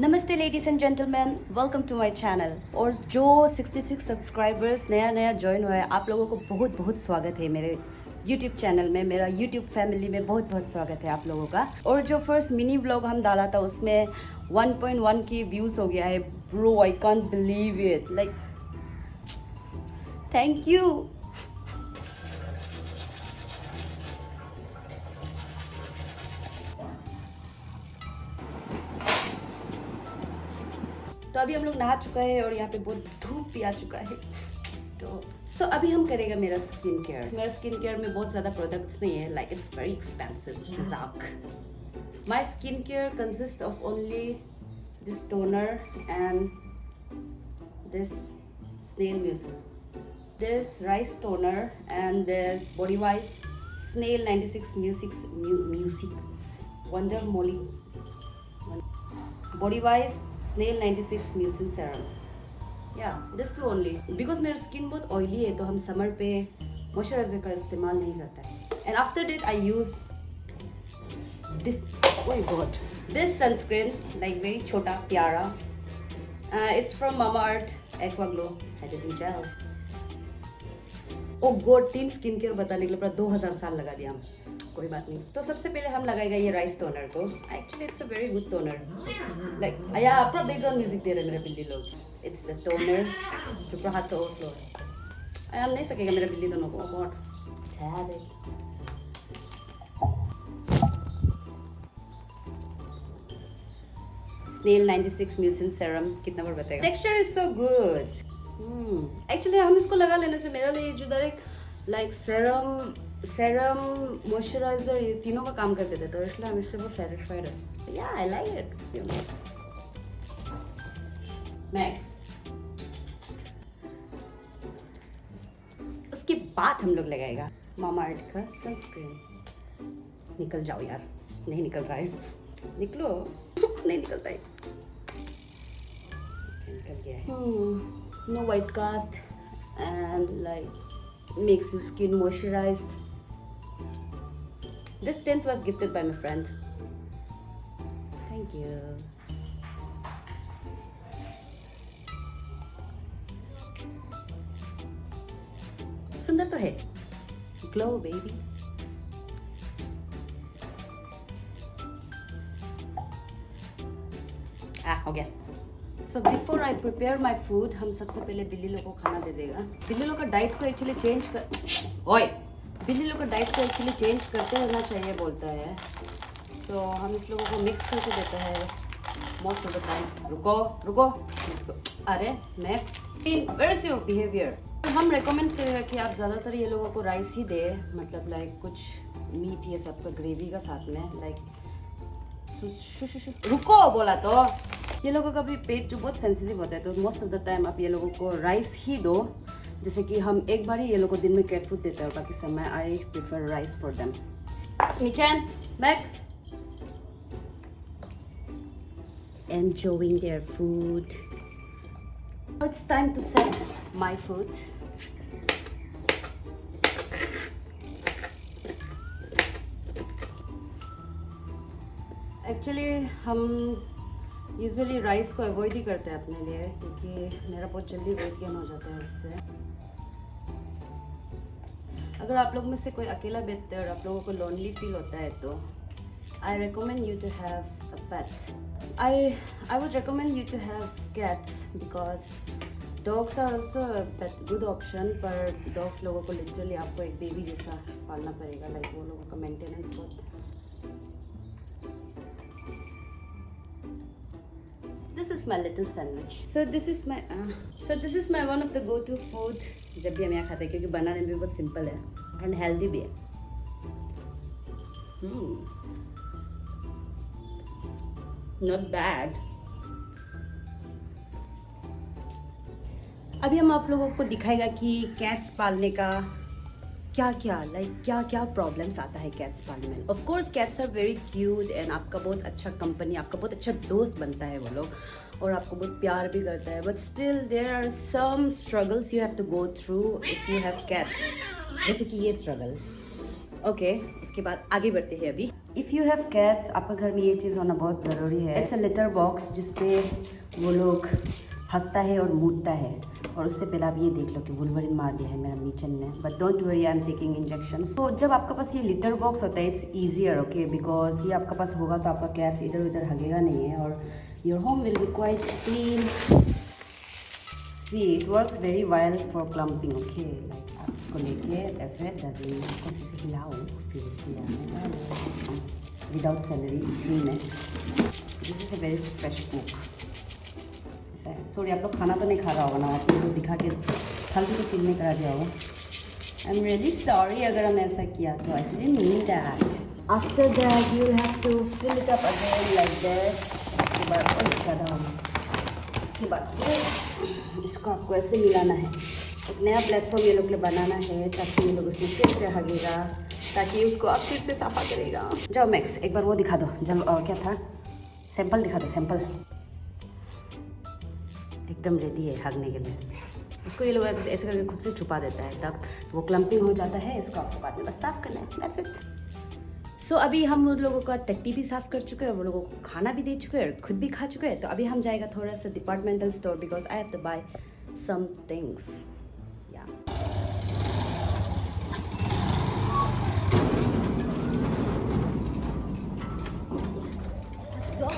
नमस्ते ladies and gentleman, welcome to my channel. और जो 66 सब्सक्राइबर्स नया ज्वाइन हुआ है, आप लोगों को बहुत बहुत स्वागत है मेरे YouTube चैनल में, मेरा YouTube फैमिली में बहुत बहुत स्वागत है आप लोगों का। और जो फर्स्ट मिनी व्लॉग हम डाला था उसमें 1.1 के व्यूज़ हो गया है। Bro, I can't believe it, like thank you. तो अभी हम लोग नहा चुका है और यहाँ पे बहुत धूप भी आ चुका है। तो अभी हम करेंगे मेरा स्किन केयर। मेरा स्किन केयर में बहुत ज़्यादा प्रोडक्ट्स नहीं है, लाइक इट्स वेरी एक्सपेंसिव मजाक। My skin care consist of only this toner and this snail mucin, this rice toner and this body wise snail 96 mucin wonder मोली body wise snail 96 mucin serum. Yeah, this two only because मेरा skin बहुत oily है, तो हम summer पे moisturiser का इस्तेमाल नहीं करता है। And after that I use this, oh god, this sunscreen, like very छोटा प्यारा, it's from Mamaearth Aqua Glow Hydrating Gel. oh god, 3 skin care बताने के लिए पूरा 2000 साल लगा दिया हम। कोई बात नहीं। तो सबसे पहले हम लगाएगा ये राइस टोनर को। Actually it's a very good toner, like या पूरा बैकग्राउंड म्यूजिक दे रहे मेरे बिल्ली लोग। इट्स द टोनर जो पूरा हाथ से ओवरफ्लो है। हम नहीं सकेगा मेरा बिल्ली दोनों को। गॉड सैड है। स्नेल 96 म्यूसिन सीरम कितना बार बताएगा। Texture is so good. Actually हम इसको लगा लेने से मेरे लिए जो डायरेक्ट लाइक सेरम मॉइस्चराइजर ये तीनों का काम कर देते, तो इसलिए हम इससे बहुत सेटिस्फाइड है। या आई लाइक इट। मैक्स। उसके बाद हम लोग लगाएगा मामाअर्थ का सनस्क्रीन। निकल जाओ यार, नहीं निकल रहा है। निकलो। नहीं निकलता है। निकल गया है। No white cast and like makes your skin moisturized. This tint was gifted by my friend. Thank you. सुंदर तो है। Glow baby. हो गया। So before I prepare my food, हम सबसे पहले बिल्ली लोग को खाना दे देगा। बिल्ली लोग का डाइट को एक्चुअली चेंज बिल्ली लोग का डाइट को एक्चुअली चेंज करते रहना चाहिए बोलता है। So हम इस लोगों को मिक्स करके देते हैं मोस्ट ऑफ द टाइम। रुको इसको। अरे next, where is your behaviour. हम रेकमेंड करेगा कि आप ज़्यादातर ये लोगों को राइस ही दे, मतलब लाइक कुछ मीट ये सब का ग्रेवी का साथ में, लाइक रुको बोला तो। ये लोगों का भी पेट जो बहुत सेंसिटिव होता है, तो मोस्ट ऑफ द टाइम आप ये लोगों को राइस ही दो। जैसे कि हम एक बार ही ये लोगों को दिन में कैट फूड देते हैं और बाकी समय I prefer rice for them. मिचैन, Max, enjoying their food. It's time to set my food. Actually हम यूजुअली राइस को अवॉइड ही करते हैं अपने लिए, क्योंकि मेरा बहुत जल्दी वेट गेन हो जाता है इससे। अगर आप लोग में से कोई अकेला बैठते हैं और आप लोगों को लोनली फील होता है, तो I recommend you to have a pet. I would recommend you to have cats because dogs are also good option, पर डॉग्स लोगों को लिटरली आपको एक बेबी जैसा पालना पड़ेगा, लाइक वो लोगों का मेंटेनेंस बहुत। This is my little sandwich. So this is my one of the go-to food जब भी हम यहाँ खाते हैं, क्योंकि बनाने में भी बहुत सिंपल है and healthy भी है। Not bad. अभी हम आप लोगों को दिखाएगा कि कैट्स पालने का क्या प्रॉब्लम्स आता है कैट्स पालने में। Of course cats are very cute and आपका बहुत अच्छा कंपनी, आपका बहुत अच्छा दोस्त बनता है वो लोग, और आपको बहुत प्यार भी करता है। But still there are some struggles you have to go through if you have cats. जैसे कि ये स्ट्रगल, ओके उसके बाद आगे बढ़ते हैं अभी। इफ़ यू हैव कैट्स, आपका घर में ये चीज़ होना बहुत ज़रूरी है। इट्स अ लिटर बॉक्स जिसपे वो लोग हकता है और मूतता है। और उससे पहले आप ये देख लो कि वुल्वरिन मार दिया है मेरा मीचन ने, but don't worry, I am taking injection. तो जब आपके पास ये लिटर बॉक्स होता है इट्स ईजियर, ओके, बिकॉज ये आपके पास होगा तो आपका कैट्स इधर उधर हगेगा नहीं है और your home will be quite clean. See it works very well for clumping, okay. Like आप इसको लेके ऐसे डरने इसको से हिलाओ, फिर इसको विदाउट सैलरी फ्री में। This is a very fresh cook. Sorry आप लोग खाना तो नहीं खा रहा होगा ना, आप लोग दिखा के फालतू के फील नहीं करा दिया होगा। आई एम रियली सॉरी अगर हम ऐसा किया तो। I didn't mean that. After that you have to fill it up again like this. उसके बाद उसके बाद फिर इसको आपको ऐसे मिलाना है। एक नया प्लेटफॉर्म ये लोग के लिए बनाना है ताकि ये लोग उसमें फिर से हगेगा, ताकि उसको आप फिर से साफा करेगा। जाओ मैक्स एक बार वो दिखा दो, जब क्या था सैंपल दिखा दो, सैंपल एकदम रेडी है हगने के लिए। उसको ये लोग ऐसे करके खुद से छुपा देता है, तब वो क्लम्पिंग हो जाता है। इसको आपको बाद में बस साफ करना है, दैट्स इट। सो अभी हम उन लोगों का टट्टी भी साफ कर चुके हैं, वो लोगों को खाना भी दे चुके हैं और खुद भी खा चुके हैं। तो अभी हम जाएगा थोड़ा सा departmental store because I have to buy some things. या लेट्स गो।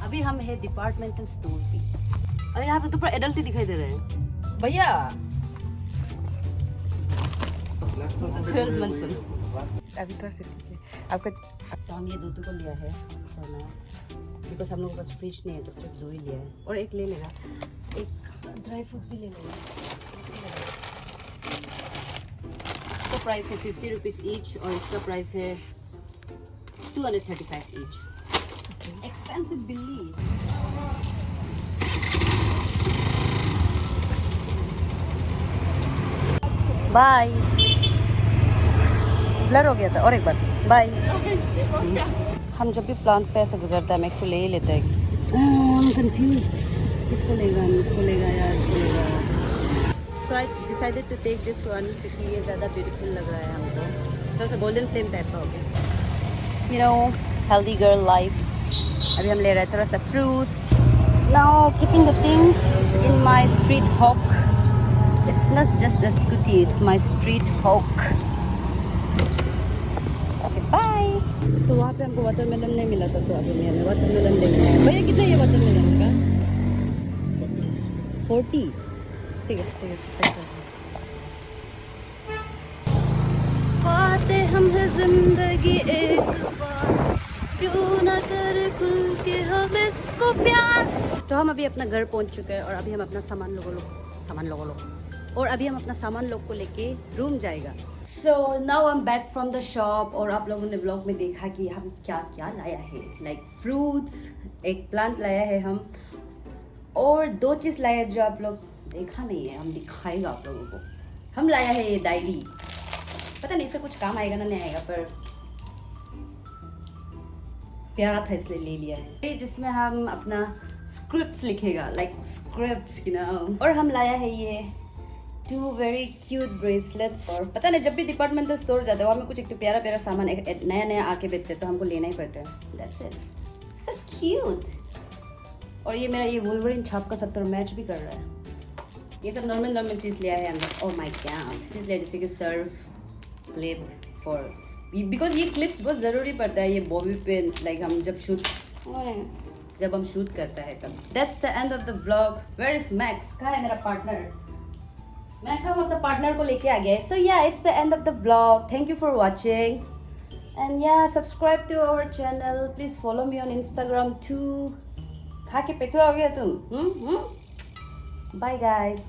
अभी हम है डिपार्टमेंटल स्टोर पे। अरे यहाँ पे तो पूरा एडल्ट ही दिखाई दे रहे हैं भैया। 12 मंथ्स अभी तो ऐसे ठीक है आपका। तो हम ये दो को लिया है बिकॉज हम लोगों के पास फ्रिज नहीं है, तो सिर्फ दो ही लिया है। और एक ले लेगा, एक ड्राई फ्रूट भी ले लेगा। इसका प्राइस है 50 रुपीज़ ईच और इसका प्राइस है 235 ईच। एक्सपेंसिव बिल्ली। बाय। ब्लर हो गया था और एक बार बाय। हम जब भी प्लांट्स पे ऐसे गुजरता है मैं ले ही लेता है। कंफ्यूज, इसको लेगा इसको लेगा या इसको लेगा। So I decided to take this one क्योंकि ये ज़्यादा ब्यूटीफुल लग रहा है हमको। थोड़ा सा गोल्डन फ्लेम टाइप का हो गया, you know, healthy girl life. अभी हम ले रहे हैं थोड़ा सा fruits. Now keeping the things in my street hawk. It's not just a Scooty, it's my street hawk. Bye. So वहाँ पे हमको वाटरमेलन नहीं मिला था, तो अभी हमें वाटरमेलन देखना है। भैया कितना ये वाटरमेलन का? 40। ठीक है ठीक है। पाते हम है जिंदगी एक बार, क्यों ना करे खुल के हम इसको प्यार। तो हम अभी अपना घर पहुँच चुके हैं और अभी हम अपना सामान लोग को लेके रूम जाएगा। So now I am back from the shop और आप लोगों ने ब्लॉग में देखा कि हम क्या क्या लाया है। लाइक फ्रूट्स, एक प्लांट लाया है हम, और दो चीज़ लाया है जो आप लोग देखा नहीं है, हम दिखाएगा आप लोगों को। हम लाया है ये डायरी, पता नहीं इससे कुछ काम आएगा ना नहीं आएगा, पर प्यारा था इसलिए ले लिया है, जिसमें हम अपना स्क्रिप्ट्स लिखेगा, लाइक स्क्रिप्ट्स यू नो। और हम लाया है ये 2 वेरी क्यूट ब्रेसलेट्स। और पता नहीं जब भी डिपार्टमेंटल स्टोर जाते हो हमें कुछ एक तो प्यारा प्यारा सामान नया नया आके बेचते तो हमको लेना ही पड़ता है। That's it, so cute. और ये मेरा ये वुल्वरिन छाप का 70 मैच भी कर रहा है। ये सब नॉर्मल चीज़ लिया है अंदर। ओह माय गॉड, चीज़ लिया जैसे कि सर्फ क्लिप फॉर, बिकॉज ये क्लिप्स बहुत ज़रूरी पड़ता है, ये बॉबी पिन्स, लाइक हम जब हम शूट करता है तब। That's the end of the vlog. Where is Max? कहाँ है मेरा पार्टनर? मैं अपना पार्टनर को लेके आ गया। So yeah it's the end of the vlog. Thank you for watching and yeah subscribe to our channel. Please follow me on Instagram too. खा के पेटुआ हो गया तुम? Bye guys.